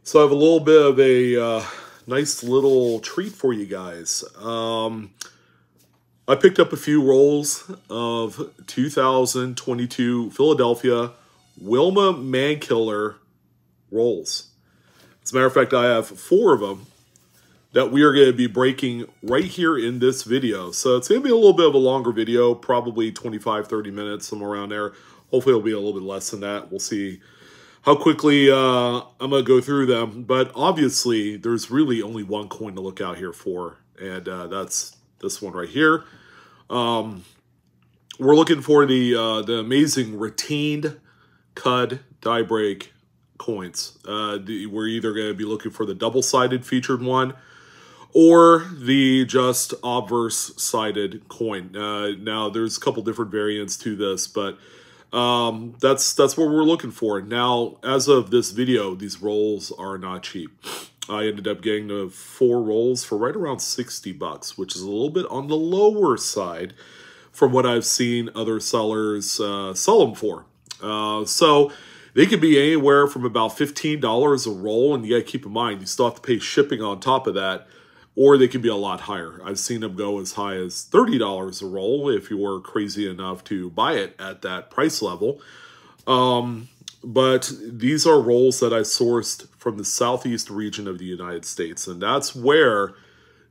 So I have a little bit of a nice little treat for you guys. I picked up a few rolls of 2022 Philadelphia Wilma Mankiller rolls. As a matter of fact, I have 4 of them that we are going to be breaking right here in this video. So it's going to be a little bit of a longer video, probably 25-30 minutes, somewhere around there. Hopefully it'll be a little bit less than that. We'll see how quickly I'm going to go through them. But obviously, there's really only one coin to look out here for, and that's this one right here. We're looking for the amazing retained cud die break coins. We're either going to be looking for the double-sided featured one or the just obverse-sided coin. Now, there's a couple different variants to this, but that's what we're looking for. Now, as of this video, these rolls are not cheap. I ended up getting the 4 rolls for right around $60, which is a little bit on the lower side from what I've seen other sellers sell them for. So they could be anywhere from about $15 a roll, and you got to keep in mind, you still have to pay shipping on top of that, or they could be a lot higher. I've seen them go as high as $30 a roll if you were crazy enough to buy it at that price level. But these are rolls that I sourced from the southeast region of the United States, and that's where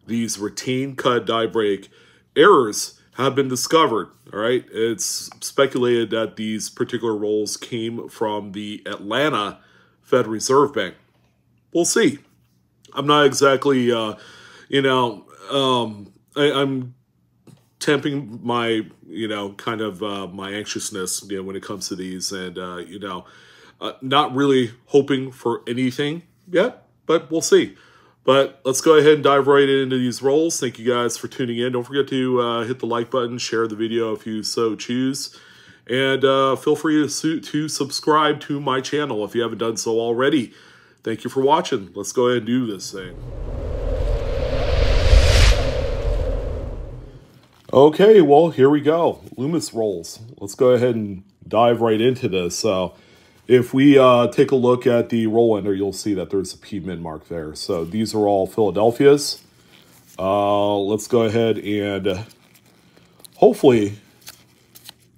these retained cud die break errors have been discovered. All right, it's speculated that these particular rolls came from the Atlanta Fed Reserve Bank. We'll see. I'm not exactly, I'm tempering my, kind of my anxiousness, when it comes to these, and not really hoping for anything yet, but we'll see. But let's go ahead and dive right into these rolls. Thank you guys for tuning in. Don't forget to hit the like button, share the video if you so choose, and feel free to subscribe to my channel if you haven't done so already. Thank you for watching. Let's go ahead and do this thing. Okay, well, here we go. Loomis rolls. Let's go ahead and dive right into this. So if we take a look at the roll ender, you'll see that there's a P-min mark there. So these are all Philadelphia's. Let's go ahead and hopefully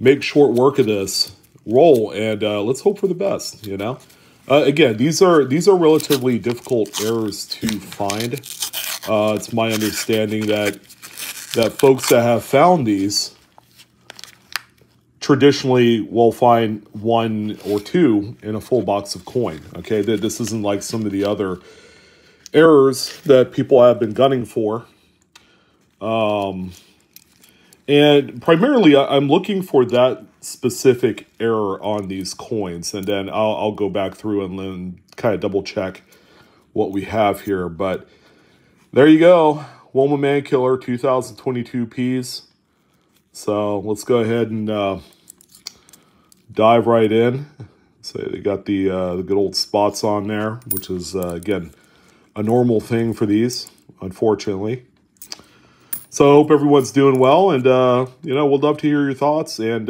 make short work of this roll, and let's hope for the best, Again, these are relatively difficult errors to find. It's my understanding that folks that have found these traditionally will find 1 or 2 in a full box of coin. Okay, this isn't like some of the other errors that people have been gunning for. And primarily, I'm looking for that specific error on these coins, and then I'll go back through and then kind of double check what we have here. But there you go, Wilma Mankiller 2022 Ps. So let's go ahead and dive right in. So they got the good old spots on there, which is again a normal thing for these, unfortunately. So I hope everyone's doing well, and we'd love to hear your thoughts, and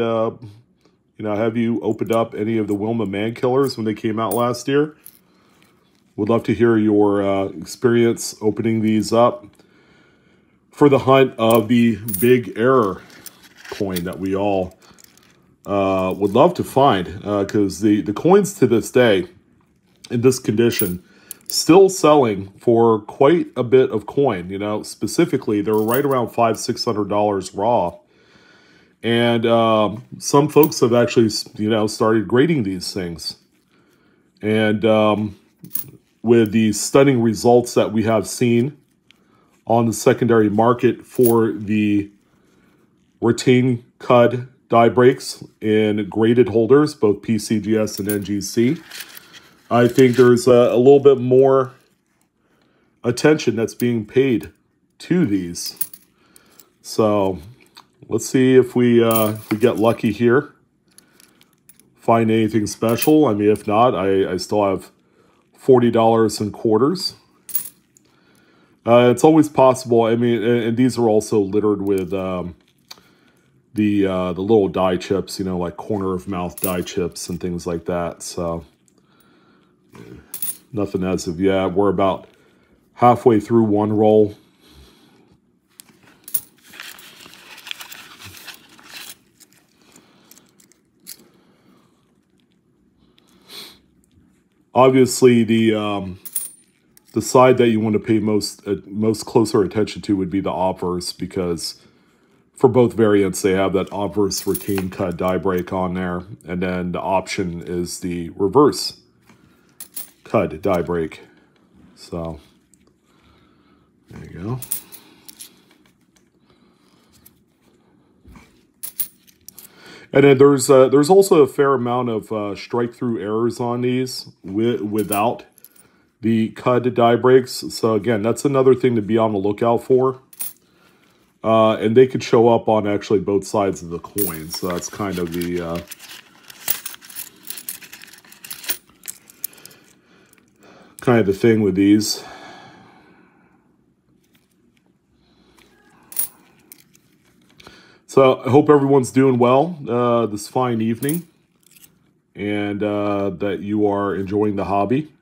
have you opened up any of the Wilma Mankillers when they came out last year? Would love to hear your experience opening these up for the hunt of the big error coin that we all would love to find, because the coins to this day in this condition still selling for quite a bit of coin. Specifically they're right around $500-600 raw, and some folks have actually started grading these things, and with the stunning results that we have seen on the secondary market for the retained cud die breaks in graded holders, both PCGS and NGC, I think there's a little bit more attention that's being paid to these. So let's see if we get lucky here, find anything special. I mean, if not, I still have $40 in quarters. It's always possible. I mean, and these are also littered with the little die chips, like corner of mouth die chips and things like that. So Nothing as of yet. We're about halfway through one roll. Obviously, the side that you want to pay most closer attention to would be the obverse, because for both variants they have that obverse retain cut die break on there, and then the option is the reverse cut die break. So there you go. And then there's also a fair amount of strike through errors on these without the cut die breaks. So again, that's another thing to be on the lookout for. And they could show up on actually both sides of the coin. So that's kind of the thing with these. So I hope everyone's doing well this fine evening, and that you are enjoying the hobby.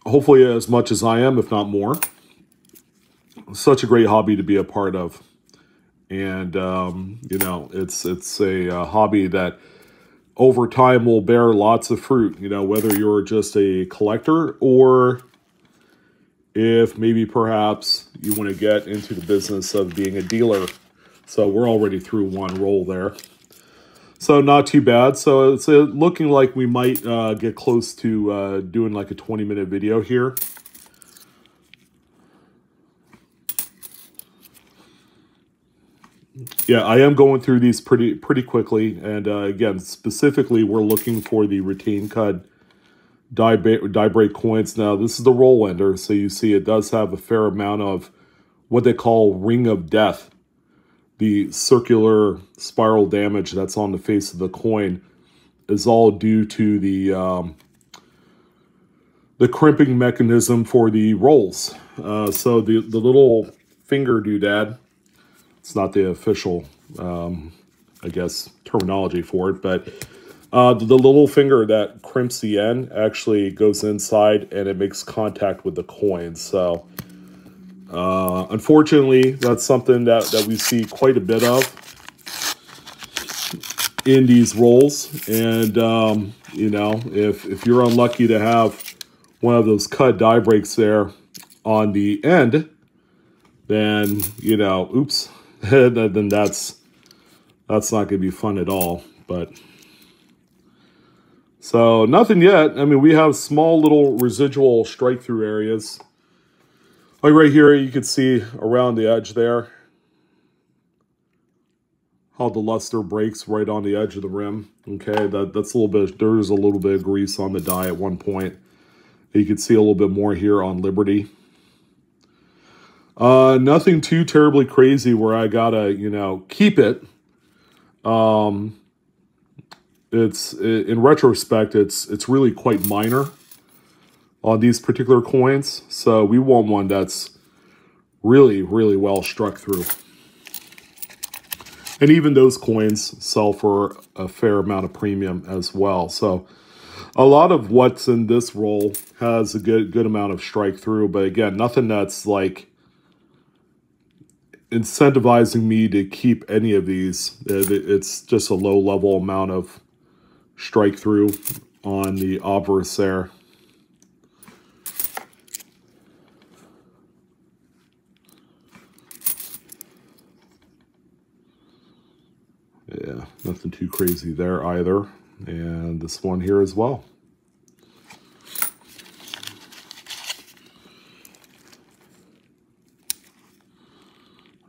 Hopefully as much as I am, if not more. Such a great hobby to be a part of. And, you know, it's a hobby that over time will bear lots of fruit, you know, whether you're just a collector or if maybe perhaps you want to get into the business of being a dealer. So we're already through one roll there. So not too bad. So it's looking like we might get close to doing like a 20-minute video here. Yeah, I am going through these pretty quickly. And again, specifically, we're looking for the retain cut die break coins. Now, this is the roll ender, so you see it does have a fair amount of what they call ring of death. The circular spiral damage that's on the face of the coin is all due to the crimping mechanism for the rolls. So the little finger doodad, it's not the official, I guess, terminology for it, but the little finger that crimps the end actually goes inside and it makes contact with the coin. So unfortunately, that's something that we see quite a bit of in these rolls. And, you know, if you're unlucky to have one of those cut die breaks there on the end, then, you know, oops, then that's not going to be fun at all. But so nothing yet. I mean, we have small little residual strike through areas. Like right here, you can see around the edge there how the luster breaks right on the edge of the rim. Okay, that's a little bit, there's a little bit of grease on the die at one point. You can see a little bit more here on Liberty. Nothing too terribly crazy where I gotta, you know, keep it. It's in retrospect, it's really quite minor on these particular coins. So we want one that's really, really well struck through. And even those coins sell for a fair amount of premium as well. So a lot of what's in this roll has a good amount of strike through. But again, nothing that's like incentivizing me to keep any of these. It's just a low level amount of strike through on the obverse there. Yeah, nothing too crazy there either. And this one here as well.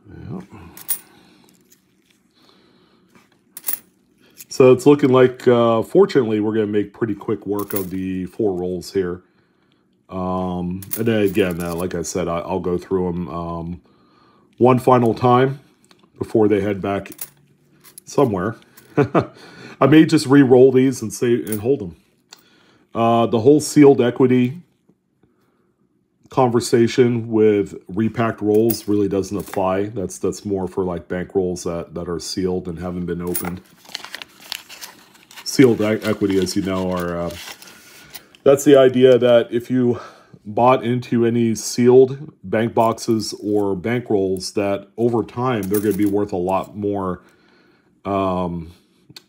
Yeah. So it's looking like, fortunately, we're going to make pretty quick work of the 4 rolls here. And then again, like I said, I'll go through them one final time before they head back somewhere. I may just re-roll these and hold them. The whole sealed equity conversation with repacked rolls really doesn't apply. That's more for like bank rolls that are sealed and haven't been opened. Sealed equity, as you know, are That's the idea that if you bought into any sealed bank boxes or bank rolls, that over time they're going to be worth a lot more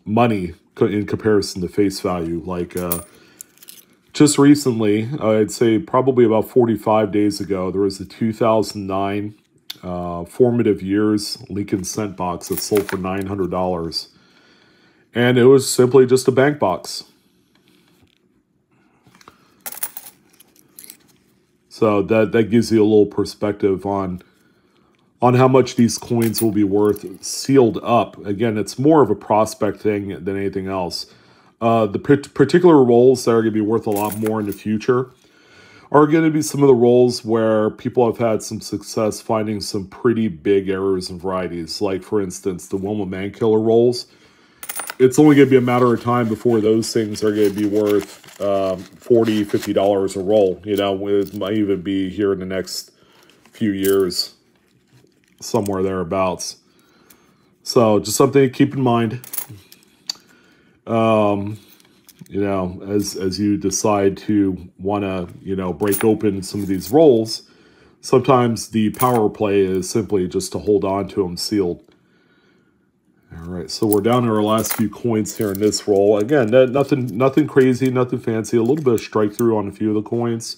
money in comparison to face value. Like just recently, I'd say probably about 45 days ago, there was a 2009 Formative Years Lincoln Cent box that sold for $900. And it was simply just a bank box. So that gives you a little perspective on how much these coins will be worth sealed up. Again, it's more of a prospect thing than anything else. The particular rolls that are going to be worth a lot more in the future are going to be some of the rolls where people have had some success finding some pretty big errors and varieties. Like, for instance, the Wilma Mankiller rolls. It's only going to be a matter of time before those things are going to be worth $40, $50 a roll. You know, it might even be here in the next few years, somewhere thereabouts. So just something to keep in mind. You know, as you decide to want to, you know, break open some of these rolls, sometimes the power play is simply just to hold on to them sealed. All right, so we're down to our last few coins here in this roll. Again, nothing crazy, nothing fancy. A little bit of strike through on a few of the coins.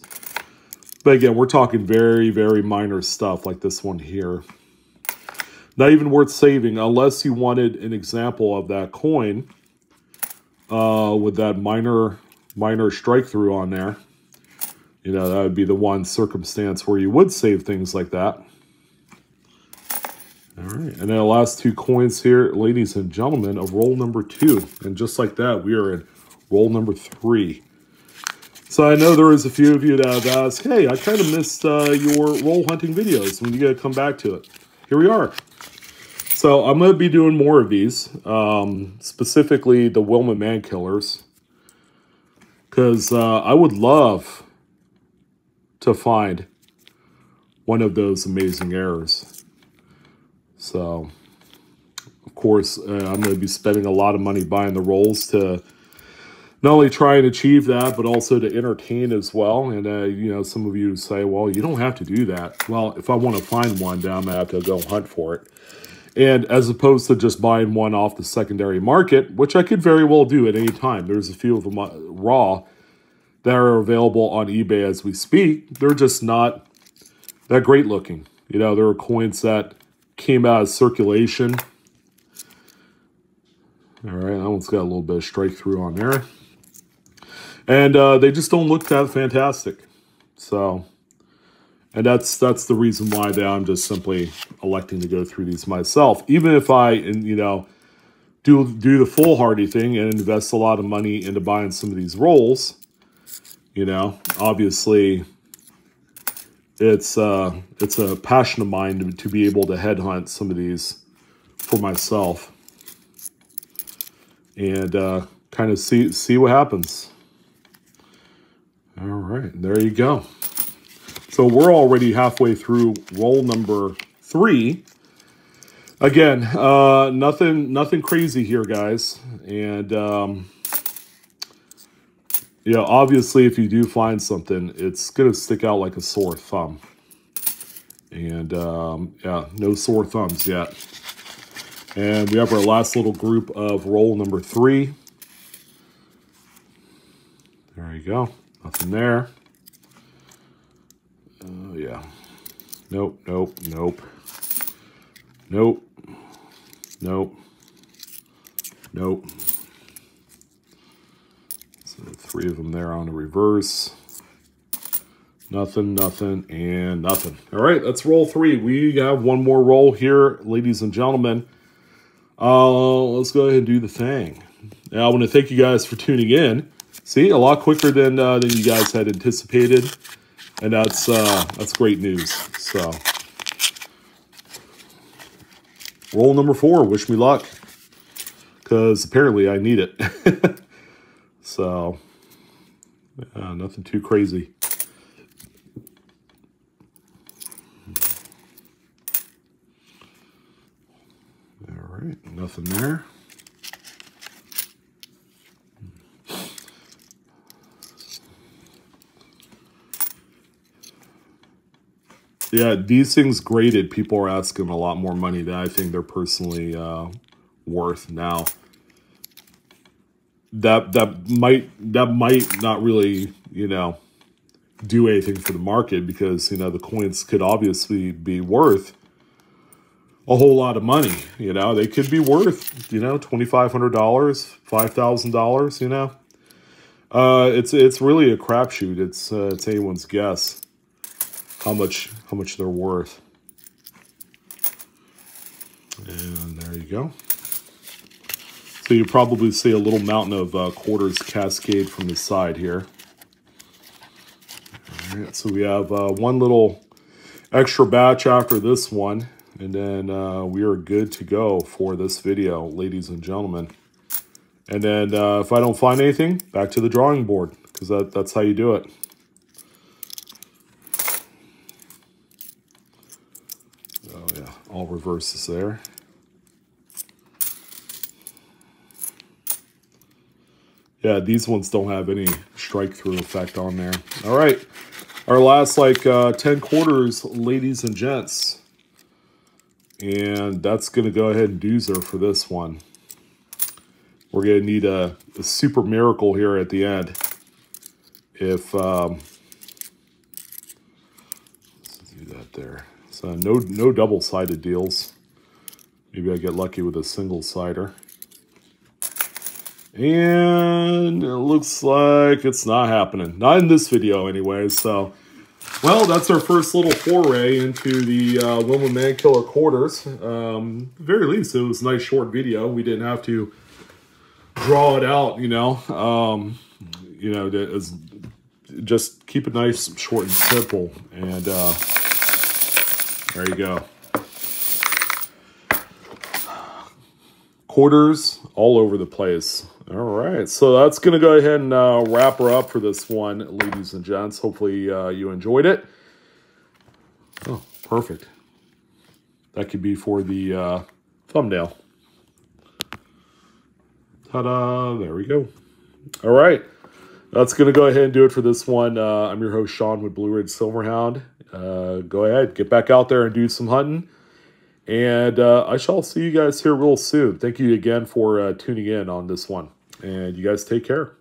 But again, we're talking very, very minor stuff like this one here. Not even worth saving unless you wanted an example of that coin with that minor strike through on there. You know, that would be the one circumstance where you would save things like that. All right, and then the last two coins here, ladies and gentlemen, of roll number 2. And just like that, we are in roll number 3. So I know there is a few of you that have asked, hey, I kind of missed your roll hunting videos when you got to come back to it. Here we are. So I'm going to be doing more of these, specifically the Wilma Mankillers, because I would love to find one of those amazing errors. So, of course, I'm going to be spending a lot of money buying the rolls to not only try and achieve that, but also to entertain as well. And, you know, some of you say, well, you don't have to do that. Well, if I want to find one, then I'm going to have to go hunt for it. And as opposed to just buying one off the secondary market, which I could very well do at any time. There's a few of them raw that are available on eBay as we speak. They're just not that great looking. You know, there are coins that came out of circulation. All right, that one's got a little bit of strike through on there. And they just don't look that fantastic. So, and that's the reason why I'm just simply electing to go through these myself. Even if I, you know, do the foolhardy thing and invest a lot of money into buying some of these rolls, you know, obviously it's a passion of mine to be able to headhunt some of these for myself and kind of see what happens. All right, there you go. So we're already halfway through roll number 3. Again, nothing crazy here, guys. And you know, obviously, if you do find something, it's going to stick out like a sore thumb. And, yeah, no sore thumbs yet. And we have our last little group of roll number 3. There you go. Nothing there. Yeah. Nope, nope, nope. Nope. Nope. Nope. So 3 of them there on the reverse. Nothing, nothing, and nothing. All right, that's roll 3. We have one more roll here, ladies and gentlemen. Let's go ahead and do the thing. Now, I want to thank you guys for tuning in. See, a lot quicker than you guys had anticipated, and that's great news. So, roll number 4. Wish me luck, because apparently I need it. So, nothing too crazy. All right, nothing there. Yeah, these things graded, people are asking a lot more money than I think they're personally worth now. That might not really, you know, do anything for the market, because, you know, the coins could obviously be worth a whole lot of money. You know, they could be worth, you know, $2,500, $5,000. You know, it's really a crapshoot. It's anyone's guess how much they're worth. And there you go. So you probably see a little mountain of quarters cascade from the side here. All right, so we have one little extra batch after this one, and then we are good to go for this video, ladies and gentlemen. And then if I don't find anything, back to the drawing board, because that's how you do it. Oh yeah, all reverses there. Yeah, these ones don't have any strike-through effect on there. All right, our last like 10 quarters, ladies and gents. And that's going to go ahead and doozer for this one. We're going to need a super miracle here at the end. If, let's do that there. So no double-sided deals. Maybe I get lucky with a single-sider. And it looks like it's not happening. Not in this video anyway, so... Well, that's our first little foray into the Wilma Mankiller quarters. At the very least, it was a nice short video. We didn't have to draw it out, you know. Just keep it nice, short, and simple. And there you go. Quarters all over the place. All right, so that's going to go ahead and wrap her up for this one, ladies and gents. Hopefully you enjoyed it. Oh, perfect. That could be for the thumbnail. Ta-da, there we go. All right, that's going to go ahead and do it for this one. I'm your host, Sean, with BlueRidgeSilverhound. Go ahead, get back out there and do some hunting. And I shall see you guys here real soon. Thank you again for tuning in on this one. And you guys take care.